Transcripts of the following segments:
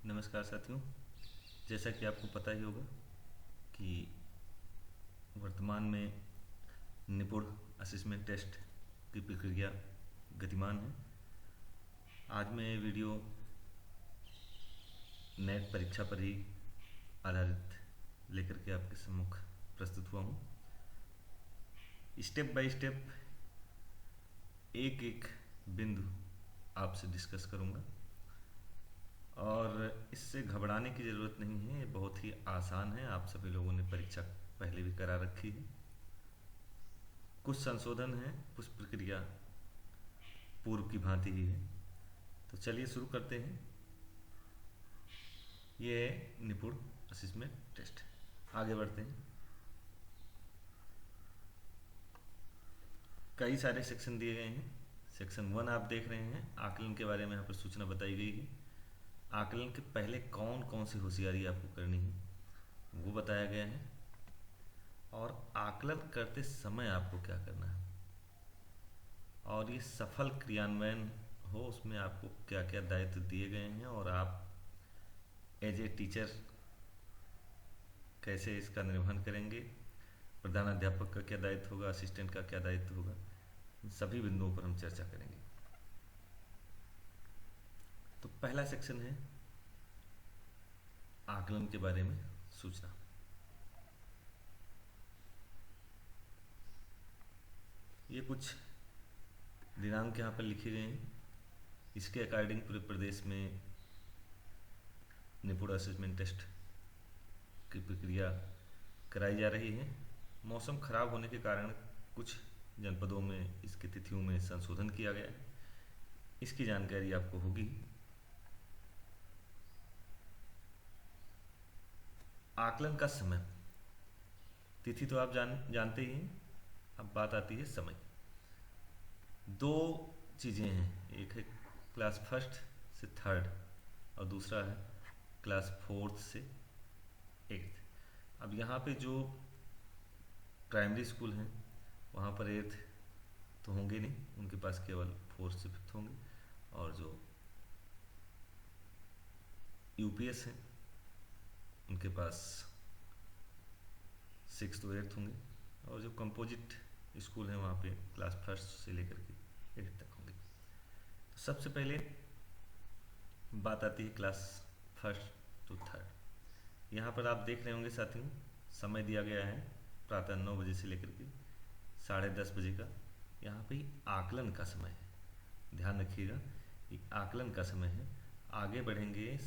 नमस्कार साथियों। जैसा कि आपको पता ही होगा कि वर्तमान में निपुण असेसमेंट टेस्ट की प्रक्रिया गतिमान है। आज मैं ये वीडियो नेट परीक्षा पर ही आधारित लेकर के आपके सम्मुख प्रस्तुत हुआ हूँ। स्टेप बाय स्टेप एक एक बिंदु आपसे डिस्कस करूँगा और इससे घबराने की ज़रूरत नहीं है। ये बहुत ही आसान है। आप सभी लोगों ने परीक्षा पहले भी करा रखी है। कुछ संशोधन है, कुछ प्रक्रिया पूर्व की भांति ही है। तो चलिए शुरू करते हैं। ये है निपुण असेसमेंट टेस्ट। आगे बढ़ते हैं। कई सारे सेक्शन दिए गए हैं। सेक्शन 1 आप देख रहे हैं, आकलन के बारे में यहाँ पर सूचना बताई गई है। आकलन के पहले कौन कौन सी होशियारी आपको करनी है वो बताया गया है, और आकलन करते समय आपको क्या करना है, और ये सफल क्रियान्वयन हो उसमें आपको क्या क्या दायित्व दिए गए हैं, और आप एज ए टीचर कैसे इसका निर्वहन करेंगे, प्रधान अध्यापक का क्या दायित्व होगा, असिस्टेंट का क्या दायित्व होगा, इन सभी बिंदुओं पर हम चर्चा करेंगे। तो पहला सेक्शन है आकलन के बारे में सूचना। ये कुछ दिनांक यहाँ पर लिखे गए हैं। इसके अकॉर्डिंग पूरे प्रदेश में निपुण असेसमेंट टेस्ट की प्रक्रिया कराई जा रही है। मौसम खराब होने के कारण कुछ जनपदों में इसकी तिथियों में संशोधन किया गया है। इसकी जानकारी आपको होगी। आकलन का समय, तिथि तो आप जानते ही हैं। अब बात आती है समय। दो चीज़ें हैं, एक है क्लास फर्स्ट से थर्ड और दूसरा है क्लास फोर्थ से एट्थ। अब यहाँ पे जो प्राइमरी स्कूल हैं वहाँ पर एट्थ तो होंगे नहीं, उनके पास केवल फोर्थ से फिफ्थ होंगे, और जो यूपीएस हैं उनके पास सिक्स तो एट्थ होंगे, और जो कंपोजिट स्कूल हैं वहाँ पे क्लास फर्स्ट से लेकर के एट्थ तक होंगे। तो सबसे पहले बात आती है क्लास फर्स्ट टू थर्ड। यहाँ पर आप देख रहे होंगे साथियों, समय दिया गया है प्रातः 9 बजे से लेकर के 10:30 बजे का। यहाँ पे आकलन का समय है, ध्यान रखिएगा कि आकलन का समय है। आगे बढ़ेंगे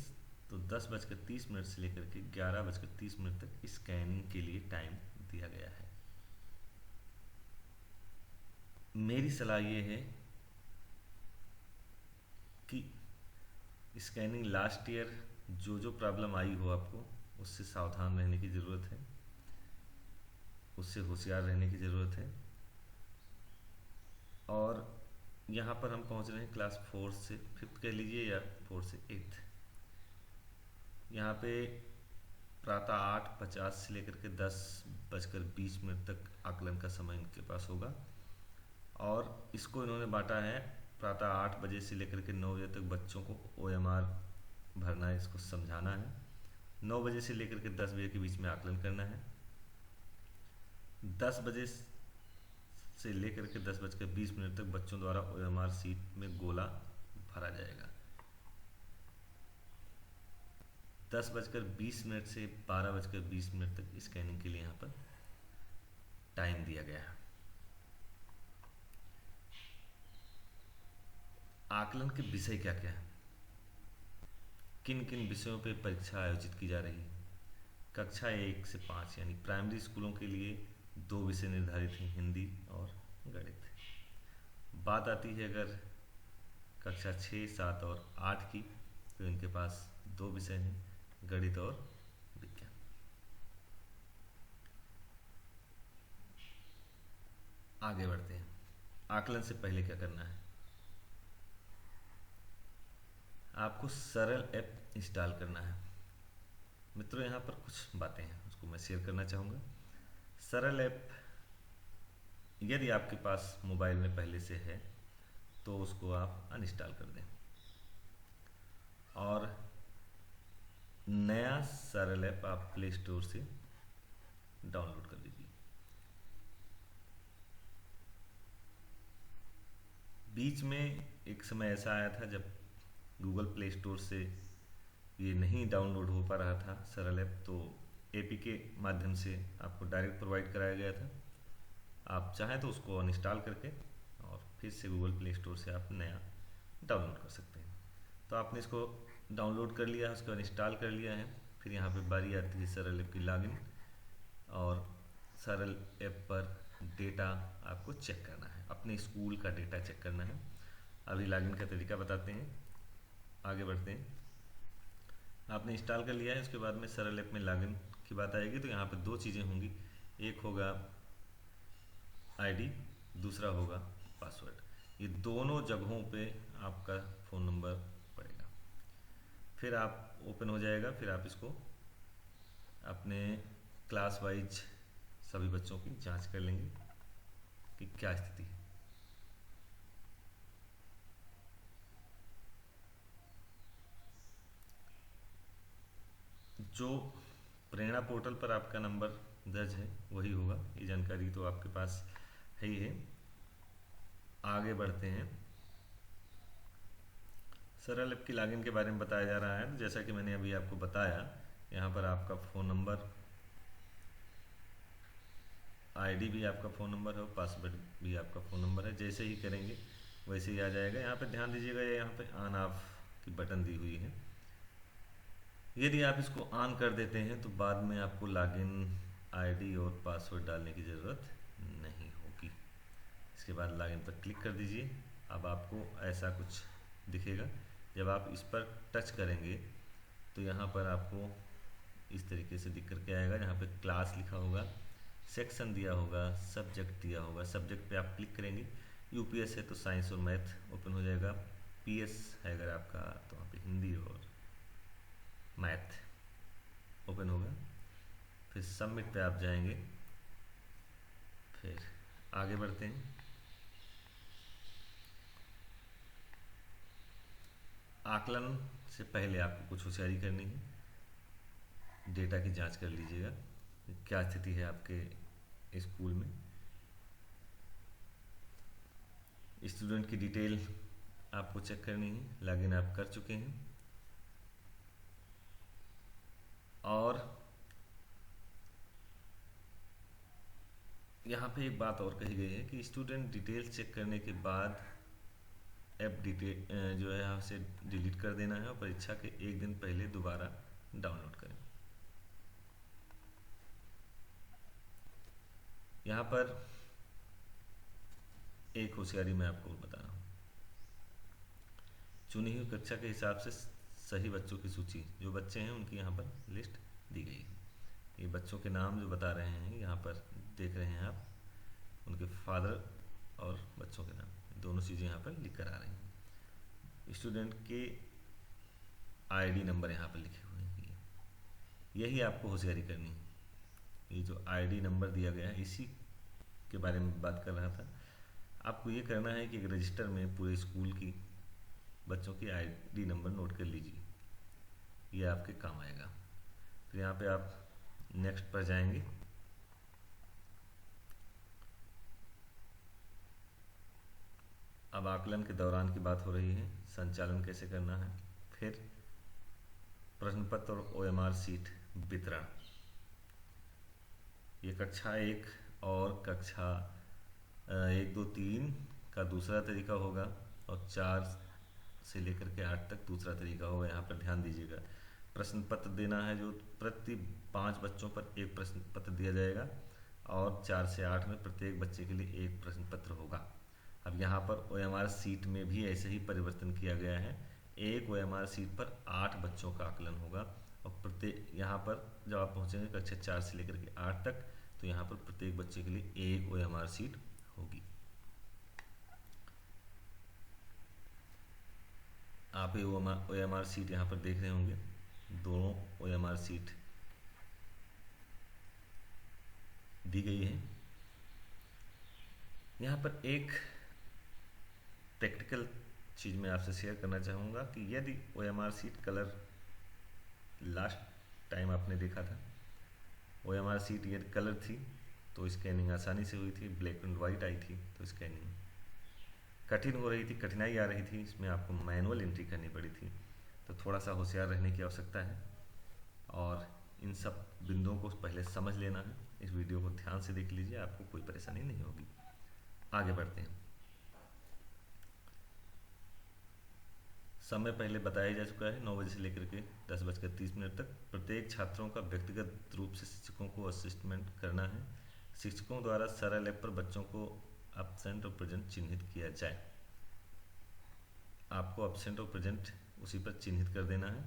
तो 10:30 से लेकर के 11:30 तक स्कैनिंग के लिए टाइम दिया गया है। मेरी सलाह ये है कि स्कैनिंग लास्ट ईयर जो प्रॉब्लम आई हो आपको उससे सावधान रहने की ज़रूरत है, उससे होशियार रहने की ज़रूरत है। और यहाँ पर हम पहुँच रहे हैं क्लास फोर्थ से फिफ्थ कह लीजिए या फोर्थ से एट्थ। यहाँ पे प्रातः 8:50 से लेकर के 10:20 तक आकलन का समय इनके पास होगा, और इसको इन्होंने बांटा है प्रातः 8 बजे से लेकर के 9 बजे तक बच्चों को ओएमआर भरना है, इसको समझाना है। 9 बजे से लेकर के 10 बजे के बीच में आकलन करना है। 10 बजे से लेकर के 10:20 तक बच्चों द्वारा ओएमआर सीट में गोला भरा जाएगा। 10:20 से 12:20 तक स्कैनिंग के लिए यहाँ पर टाइम दिया गया है। आकलन के विषय क्या क्या है, किन किन विषयों पर परीक्षा आयोजित की जा रही है। कक्षा 1 से 5 यानी प्राइमरी स्कूलों के लिए 2 विषय निर्धारित हैं, हिंदी और गणित। बात आती है अगर कक्षा 6, 7 और 8 की, तो इनके पास 2 विषय हैं, गणित और विज्ञान। आगे बढ़ते हैं। आकलन से पहले क्या करना है, आपको सरल ऐप इंस्टॉल करना है। मित्रों यहाँ पर कुछ बातें हैं उसको मैं शेयर करना चाहूँगा। सरल ऐप यदि आपके पास मोबाइल में पहले से है तो उसको आप अनइंस्टॉल कर दें, और सरल ऐप आप प्ले स्टोर से डाउनलोड कर लीजिए। बीच में एक समय ऐसा आया था जब गूगल प्ले स्टोर से ये नहीं डाउनलोड हो पा रहा था सरल ऐप, तो एपी के माध्यम से आपको डायरेक्ट प्रोवाइड कराया गया था। आप चाहें तो उसको अनइंस्टॉल करके और फिर से गूगल प्ले स्टोर से आप नया डाउनलोड कर सकते हैं। तो आपने इसको डाउनलोड कर लिया है, उसको अनइंस्टॉल कर लिया है। फिर यहाँ पे बारी आती है सरल ऐप की लॉगिन, और सरल ऐप पर डेटा आपको चेक करना है, अपने स्कूल का डेटा चेक करना है। अभी लॉगिन का तरीका बताते हैं, आगे बढ़ते हैं। आपने इंस्टॉल कर लिया है, उसके बाद में सरल ऐप में लॉगिन की बात आएगी तो यहाँ पर दो चीज़ें होंगी, एक होगा आईडी, दूसरा होगा पासवर्ड। ये दोनों जगहों पे आपका फ़ोन नंबर पड़ेगा। फिर आप ओपन हो जाएगा, फिर आप इसको अपने क्लास वाइज सभी बच्चों की जांच कर लेंगे कि क्या स्थिति है। जो प्रेरणा पोर्टल पर आपका नंबर दर्ज है वही होगा, ये जानकारी तो आपके पास है ही है। आगे बढ़ते हैं। सरल ऐप की लॉगिन के बारे में बताया जा रहा है। तो जैसा कि मैंने अभी आपको बताया, यहाँ पर आपका फ़ोन नंबर, आईडी भी आपका फ़ोन नंबर है और पासवर्ड भी आपका फ़ोन नंबर है। जैसे ही करेंगे वैसे ही आ जाएगा। यहाँ पे ध्यान दीजिएगा, यहाँ पे ऑन ऑफ की बटन दी हुई है। यदि आप इसको ऑन कर देते हैं तो बाद में आपको लॉगिन आईडी और पासवर्ड डालने की ज़रूरत नहीं होगी। इसके बाद लॉगिन पर क्लिक कर दीजिए। अब आपको ऐसा कुछ दिखेगा। जब आप इस पर टच करेंगे तो यहाँ पर आपको इस तरीके से दिख करके आएगा। यहाँ पे क्लास लिखा होगा, सेक्शन दिया होगा, सब्जेक्ट दिया होगा। सब्जेक्ट पे आप क्लिक करेंगे, यूपीएस है तो साइंस और मैथ ओपन हो जाएगा। पीएस है अगर आपका तो वहाँ पे हिंदी और मैथ ओपन होगा। फिर सबमिट पे आप जाएंगे। फिर आगे बढ़ते हैं। आकलन से पहले आपको कुछ होशियारी करनी है। डेटा की जांच कर लीजिएगा, क्या स्थिति है आपके स्कूल में। स्टूडेंट की डिटेल आपको चेक करनी है। लॉगिन आप कर चुके हैं। और यहाँ पे एक बात और कही गई है कि स्टूडेंट डिटेल चेक करने के बाद ऐप डिटेल जो है यहाँ से डिलीट कर देना है और परीक्षा के एक दिन पहले दोबारा डाउनलोड करें। यहाँ पर एक होशियारी मैं आपको बता रहा हूँ। चुनी हुई कक्षा के हिसाब से सही बच्चों की सूची, जो बच्चे हैं उनकी यहाँ पर लिस्ट दी गई है। ये बच्चों के नाम जो बता रहे हैं यहाँ पर देख रहे हैं आप, उनके फादर और बच्चों के नाम, दोनों चीज़ें यहाँ पर लिख कर आ रही हैं। स्टूडेंट के आईडी नंबर यहाँ पर लिखे हुए हैं। यही आपको होशियारी करनी है। ये जो आईडी नंबर दिया गया है इसी के बारे में बात कर रहा था। आपको ये करना है कि एक रजिस्टर में पूरे स्कूल की बच्चों की आईडी नंबर नोट कर लीजिए, ये आपके काम आएगा। फिर यहाँ पे आप नेक्स्ट पर जाएंगे। अब आकलन के दौरान की बात हो रही है, संचालन कैसे करना है। फिर प्रश्न पत्र और ओएमआर सीट वितरण। ये कक्षा 1 और कक्षा 1, 2, 3 का दूसरा तरीका होगा और 4 से लेकर के 8 तक दूसरा तरीका होगा। यहाँ पर ध्यान दीजिएगा, प्रश्न पत्र देना है जो प्रति 5 बच्चों पर एक प्रश्न पत्र दिया जाएगा और 4 से 8 में प्रत्येक बच्चे के लिए एक प्रश्न पत्र होगा। अब यहाँ पर ओएमआर सीट में भी ऐसे ही परिवर्तन किया गया है। एक ओएमआर सीट पर 8 बच्चों का आकलन होगा और प्रत्येक यहाँ पर जब आप पहुँचेंगे कक्षा 4 से लेकर के 8 तक तो यहाँ पर प्रत्येक बच्चे के लिए एक ओएमआर सीट होगी। आप ये ओएमआर सीट यहाँ पर देख रहे होंगे, दोनों ओएमआर सीट दी गई है। यहाँ पर एक प्रैक्टिकल चीज़ मैं आपसे शेयर करना चाहूँगा कि यदि OMR sheet colour last time आपने देखा था। OMR सीट ये कलर थी तो स्कैनिंग आसानी से हुई थी, ब्लैक एंड वाइट आई थी तो स्कैनिंग कठिन हो रही थी, कठिनाई आ रही थी, इसमें आपको मैनुअल एंट्री करनी पड़ी थी। तो थोड़ा सा होशियार रहने की आवश्यकता है और इन सब बिंदुओं को पहले समझ लेना है। इस वीडियो को ध्यान से देख लीजिए, आपको कोई परेशानी नहीं होगी। आगे बढ़ते हैं। समय पहले बताया जा चुका है, 9 बजे से लेकर के 10:30 तक प्रत्येक छात्रों का व्यक्तिगत रूप से शिक्षकों को असिस्टमेंट करना है। शिक्षकों द्वारा सरल ऐप पर बच्चों को एब्सेंट और प्रेजेंट चिन्हित किया जाए। आपको एब्सेंट और प्रेजेंट उसी पर चिन्हित कर देना है,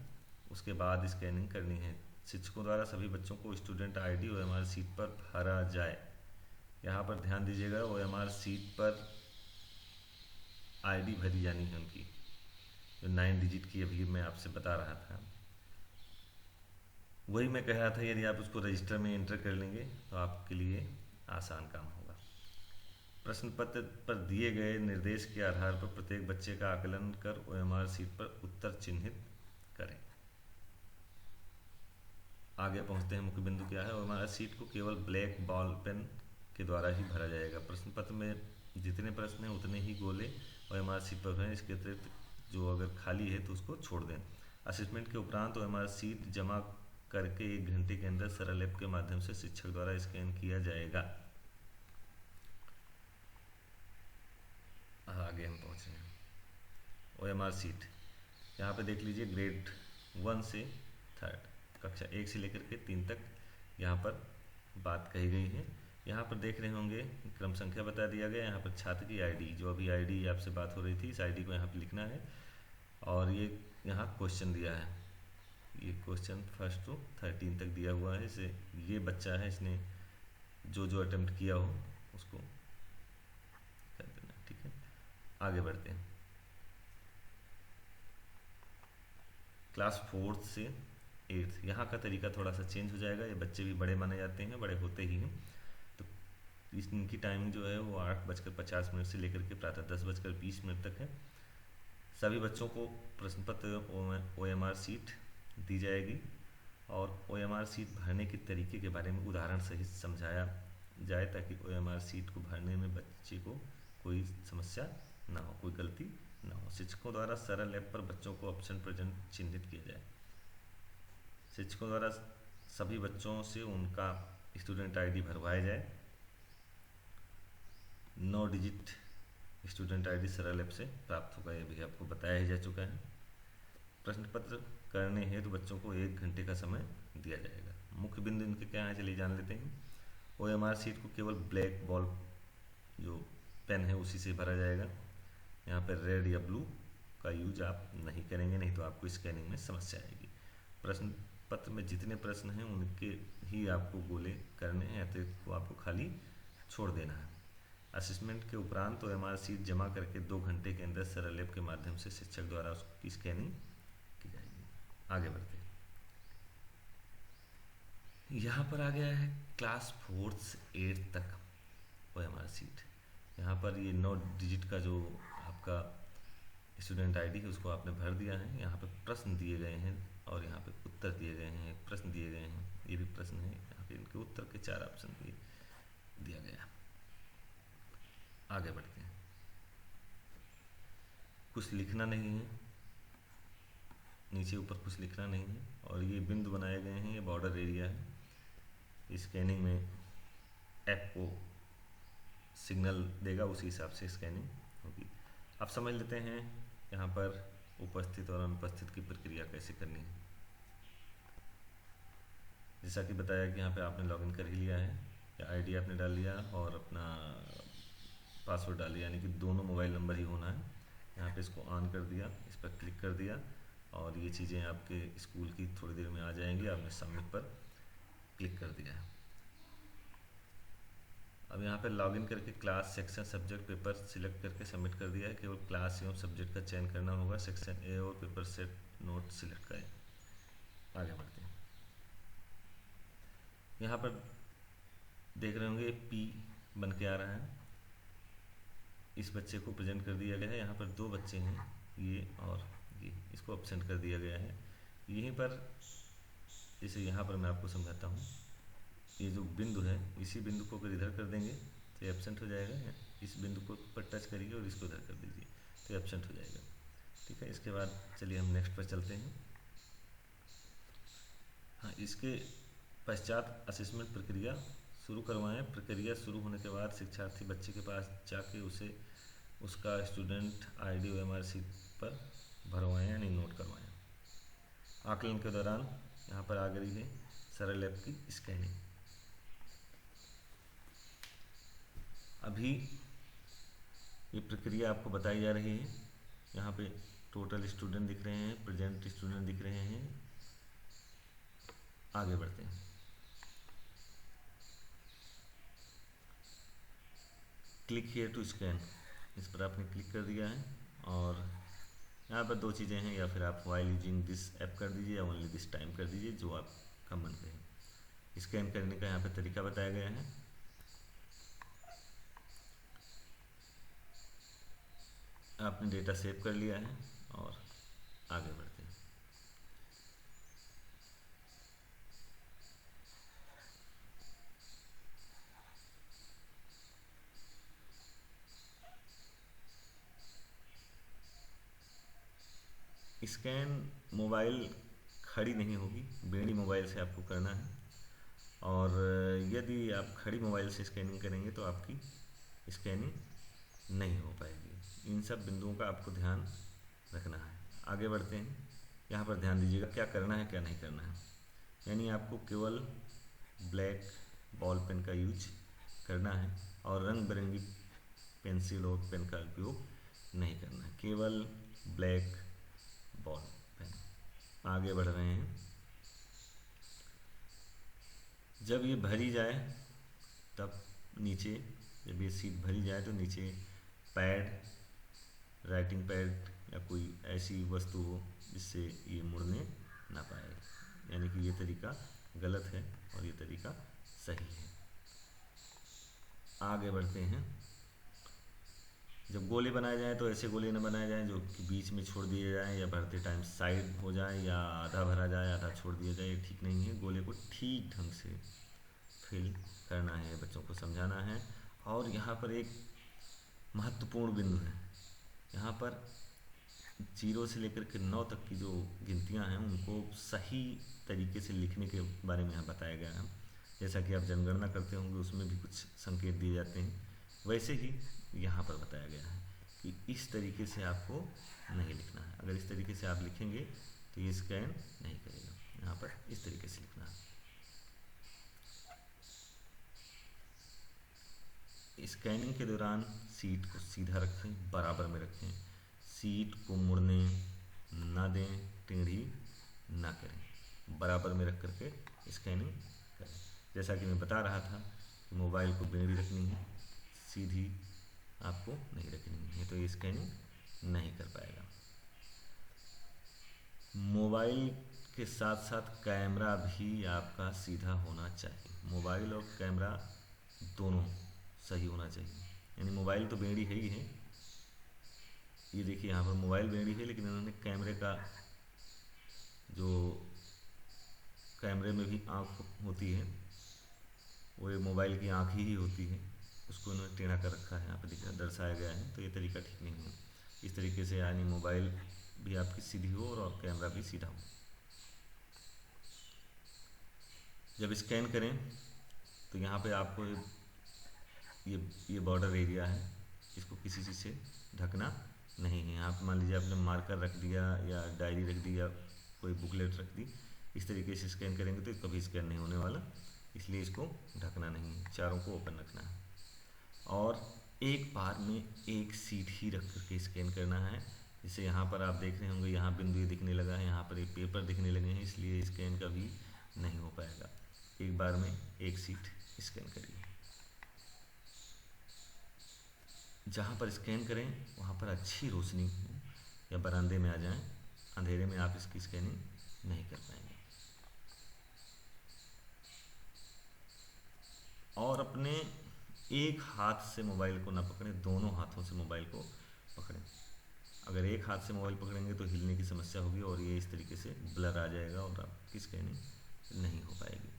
उसके बाद स्कैनिंग करनी है। शिक्षकों द्वारा सभी बच्चों को स्टूडेंट आईडी OMR सीट पर भरा जाए। यहाँ पर ध्यान दीजिएगा, OMR सीट पर आईडी भरी जानी है उनकी, जो 9 डिजिट की अभी मैं आपसे बता रहा था। वही मैं कह रहा था, यदि आप उसको रजिस्टर में एंटर कर लेंगे तो आपके लिए आसान काम होगा। प्रश्न पत्र पर दिए गए निर्देश के आधार पर प्रत्येक बच्चे का आकलन कर OMR सीट पर उत्तर चिन्हित करें। आगे पहुंचते हैं, मुख्य बिंदु क्या है। OMR सीट को केवल ब्लैक बॉल पेन के द्वारा ही भरा जाएगा। प्रश्न पत्र में जितने प्रश्न हैं उतने ही गोले OMR सीट पर भरें, इसके अतिरिक्त जो अगर खाली है तो उसको छोड़ दें। असेसमेंट के उपरांत OMR सीट जमा करके 1 घंटे के अंदर सरल ऐप के माध्यम से शिक्षक द्वारा स्कैन किया जाएगा। आगे हम पहुँचे हैं। OMR सीट यहाँ पे देख लीजिए, ग्रेड 1 से 3rd, कक्षा 1 से लेकर के 3 तक यहाँ पर बात कही गई है। यहाँ पर देख रहे होंगे क्रम संख्या बता दिया गया। यहाँ पर छात्र की आईडी, जो अभी आईडी आपसे बात हो रही थी, इस आईडी को यहाँ पर लिखना है। और ये यहाँ क्वेश्चन दिया है, ये क्वेश्चन 1 to 13 तक दिया हुआ है। इसे ये बच्चा है, इसने जो जो अटेम्प्ट किया हो उसको कर देना, ठीक है। आगे बढ़ते हैं। क्लास 4th से 8th, यहाँ का तरीका थोड़ा सा चेंज हो जाएगा। ये बच्चे भी बड़े माने जाते हैं, बड़े होते ही हैं। तो इनकी टाइमिंग जो है वो 8:50 से लेकर के प्रातः 10:20 तक है। सभी बच्चों को प्रश्न पत्र OMR सीट दी जाएगी और OMR सीट भरने के तरीके के बारे में उदाहरण सहित समझाया जाए, ताकि OMR सीट को भरने में बच्चे को कोई समस्या ना हो, कोई गलती ना हो। शिक्षकों द्वारा सरल ऐप पर बच्चों को एब्सेंट प्रेजेंट चिन्हित किया जाए। शिक्षकों द्वारा सभी बच्चों से उनका स्टूडेंट आईडी भरवाया जाए। 9 डिजिट स्टूडेंट आईडी सरल ऐप से प्राप्त होगा, ये भी आपको बताया ही जा चुका है। प्रश्न पत्र करने हेतु बच्चों को 1 घंटे का समय दिया जाएगा। मुख्य बिंदु इनके क्या है, चलिए जान लेते हैं। OMR सीट को केवल ब्लैक बॉल जो पेन है उसी से भरा जाएगा। यहाँ पर रेड या ब्लू का यूज आप नहीं करेंगे, नहीं तो आपको स्कैनिंग में समस्या आएगी। प्रश्न पत्र में जितने प्रश्न हैं उनके ही आपको गोले करने हैं, अतिरिक्त को आपको खाली छोड़ देना है। असेसमेंट के उपरांत तो OMR सीट जमा करके 2 घंटे के अंदर सरल ऐप के माध्यम से शिक्षक द्वारा उसकी स्कैनिंग की जाएगी। आगे बढ़ते हैं। यहाँ पर आ गया है क्लास 4th से 8th तक OMR सीट। यहाँ पर ये 9 डिजिट का जो आपका स्टूडेंट आईडी है उसको आपने भर दिया है। यहाँ पे प्रश्न दिए गए हैं और यहाँ पे उत्तर दिए गए हैं, प्रश्न दिए गए हैं, ये भी प्रश्न है। यहाँ पे इनके उत्तर के 4 ऑप्शन भी दिया गया। आगे बढ़ते हैं। कुछ लिखना नहीं है, नीचे ऊपर कुछ लिखना नहीं है, और ये बिंदु बनाए गए हैं, ये बॉर्डर एरिया है। स्कैनिंग में ऐप को सिग्नल देगा, उसी हिसाब से स्कैनिंग होगी। अब समझ लेते हैं यहाँ पर उपस्थित और अनुपस्थित की प्रक्रिया कैसे करनी है। जैसा कि बताया कि यहाँ पे आपने लॉगिन कर ही लिया है, या आईडी आपने डाल लिया और अपना पासवर्ड डाल दिया, यानी कि दोनों मोबाइल नंबर ही होना है। यहाँ पे इसको ऑन कर दिया, इस पर क्लिक कर दिया और ये चीज़ें आपके स्कूल की थोड़ी देर में आ जाएंगी। आपने सबमिट पर क्लिक कर दिया है। अब यहाँ पे लॉगिन करके class, section, subject, paper select करके सबमिट कर दिया है। केवल क्लास एवं सब्जेक्ट का चयन करना होगा। सेक्शन ए और पेपर सेट नोट सिलेक्ट करें। आगे बढ़ते हैं। यहाँ पर देख रहे होंगे पी बन के आ रहा है, इस बच्चे को प्रेजेंट कर दिया गया है। यहाँ पर 2 बच्चे हैं, ये और ये, इसको एब्सेंट कर दिया गया है। यहीं पर जैसे यहाँ पर मैं आपको समझाता हूँ। ये जो बिंदु है, इसी बिंदु को अगर इधर कर देंगे तो एब्सेंट हो जाएगा, इस बिंदु को पर टच करिए और इसको इधर कर दीजिए तो एब्सेंट हो जाएगा। ठीक है, इसके बाद चलिए हम नेक्स्ट पर चलते हैं। हाँ, इसके पश्चात असेसमेंट प्रक्रिया शुरू करवाएं। प्रक्रिया शुरू होने के बाद शिक्षार्थी बच्चे के पास जाके उसे उसका स्टूडेंट आईडी OMR शीट पर भरवाएं यानी नोट करवाएं। आकलन के दौरान यहाँ पर आ गई है सरल ऐप की स्कैनिंग। अभी ये प्रक्रिया आपको बताई जा रही है। यहाँ पे टोटल स्टूडेंट दिख रहे हैं, प्रेजेंट स्टूडेंट दिख रहे हैं। आगे बढ़ते हैं। क्लिक हियर टू स्कैन, इस पर आपने क्लिक कर दिया है और यहाँ पर दो चीज़ें हैं, या फिर आप वाइल यूजिंग दिस ऐप कर दीजिए या ओनली दिस टाइम कर दीजिए, जो आपका मन कहे। स्कैन करने का यहाँ पे तरीका बताया गया है। आपने डेटा सेव कर लिया है और आगे बढ़ते हैं। स्कैन मोबाइल खड़ी नहीं होगी, बेड़ी मोबाइल से आपको करना है। और यदि आप खड़ी मोबाइल से स्कैनिंग करेंगे तो आपकी स्कैनिंग नहीं हो पाएगी। इन सब बिंदुओं का आपको ध्यान रखना है। आगे बढ़ते हैं। यहाँ पर ध्यान दीजिएगा क्या करना है क्या नहीं करना है। यानी आपको केवल ब्लैक बॉल पेन का यूज करना है और रंग बिरंगी पेंसिल और पेन का उपयोग नहीं करना है, केवल ब्लैक बॉल पेन। आगे बढ़ रहे हैं। जब ये भरी जाए तब नीचे, जब ये सीट भरी जाए तो नीचे पैड, राइटिंग पैड या कोई ऐसी वस्तु हो जिससे ये मुड़ने ना पाए। यानी कि ये तरीका गलत है और ये तरीका सही है। आगे बढ़ते हैं। जब गोले बनाए जाएँ तो ऐसे गोले न बनाए जाएँ जो कि बीच में छोड़ दिए जाएँ या भरते टाइम साइड हो जाए या आधा भरा जाए आधा छोड़ दिया जाए, ये ठीक नहीं है। गोले को ठीक ढंग से फिल करना है, बच्चों को समझाना है। और यहाँ पर एक महत्वपूर्ण बिंदु है। यहाँ पर 0 से लेकर के 9 तक की जो गिनतियाँ हैं उनको सही तरीके से लिखने के बारे में यहाँ बताया गया है। जैसा कि आप जनगणना करते होंगे उसमें भी कुछ संकेत दिए जाते हैं, वैसे ही यहाँ पर बताया गया है कि इस तरीके से आपको नहीं लिखना है। अगर इस तरीके से आप लिखेंगे तो ये स्कैन नहीं करेगा। यहाँ पर इस तरीके से लिखना है। स्कैनिंग के दौरान सीट को सीधा रखें, बराबर में रखें, सीट को मुड़ने ना दें, टेढ़ी ना करें, बराबर में रख करके स्कैनिंग करें। जैसा कि मैं बता रहा था कि मोबाइल को बेड़ी रखनी है, सीधी आपको नहीं रखनी है, तो ये स्कैनिंग नहीं कर पाएगा। मोबाइल के साथ साथ कैमरा भी आपका सीधा होना चाहिए। मोबाइल और कैमरा दोनों सही होना चाहिए। यानी मोबाइल तो बेड़ी है ही है, ये देखिए यहाँ पर मोबाइल बेड़ी है, लेकिन इन्होंने कैमरे का जो कैमरे में भी आँख होती है, वो ये मोबाइल की आँख ही होती है, उसको इन्होंने टेढ़ा कर रखा है, यहाँ पर दिखा दर्शाया गया है। तो ये तरीका ठीक नहीं है। इस तरीके से यानी मोबाइल भी आपकी सीधी हो और कैमरा भी सीधा हो। जब स्कैन करें तो यहाँ पे आपको ये बॉर्डर एरिया है, इसको किसी चीज़ से ढकना नहीं है। आप मान लीजिए आपने मार्कर रख दिया या डायरी रख दी या कोई बुकलेट रख दी, इस तरीके से स्कैन करेंगे तो कभी स्कैन नहीं होने वाला, इसलिए इसको ढकना नहीं है, चारों को ओपन रखना है। और एक बार में एक सीट ही रख करके स्कैन करना है। जैसे यहाँ पर आप देख रहे होंगे, यहाँ बिंदु ये दिखने लगा है, यहाँ पर एक पेपर दिखने लगे हैं, इसलिए स्कैन कभी नहीं हो पाएगा। एक बार में एक सीट स्कैन करिए। जहाँ पर स्कैन करें वहाँ पर अच्छी रोशनी हो या बरामदे में आ जाएं, अंधेरे में आप इसकी स्कैनिंग नहीं कर पाएंगे। और अपने एक हाथ से मोबाइल को ना पकड़ें, दोनों हाथों से मोबाइल को पकड़ें। अगर एक हाथ से मोबाइल पकड़ेंगे तो हिलने की समस्या होगी और ये इस तरीके से ब्लर आ जाएगा और आपकी स्कैनिंग नहीं हो पाएगी।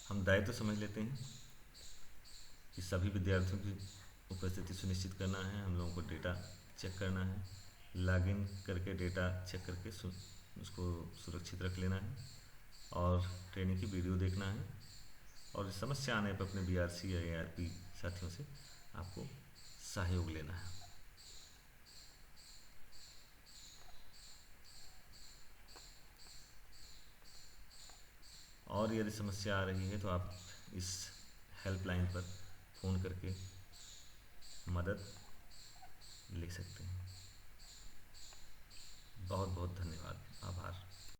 हम दायित्व समझ लेते हैं कि सभी विद्यार्थियों की उपस्थिति सुनिश्चित करना है, हम लोगों को डेटा चेक करना है, लॉगिन करके डेटा चेक करके उसको सुरक्षित रख लेना है, और ट्रेनिंग की वीडियो देखना है, और समस्या आने पर अपने बीआरसी या एआरपी साथियों से आपको सहयोग लेना है। और यदि समस्या आ रही है तो आप इस हेल्पलाइन पर फ़ोन करके मदद ले सकते हैं। बहुत बहुत धन्यवाद, आभार।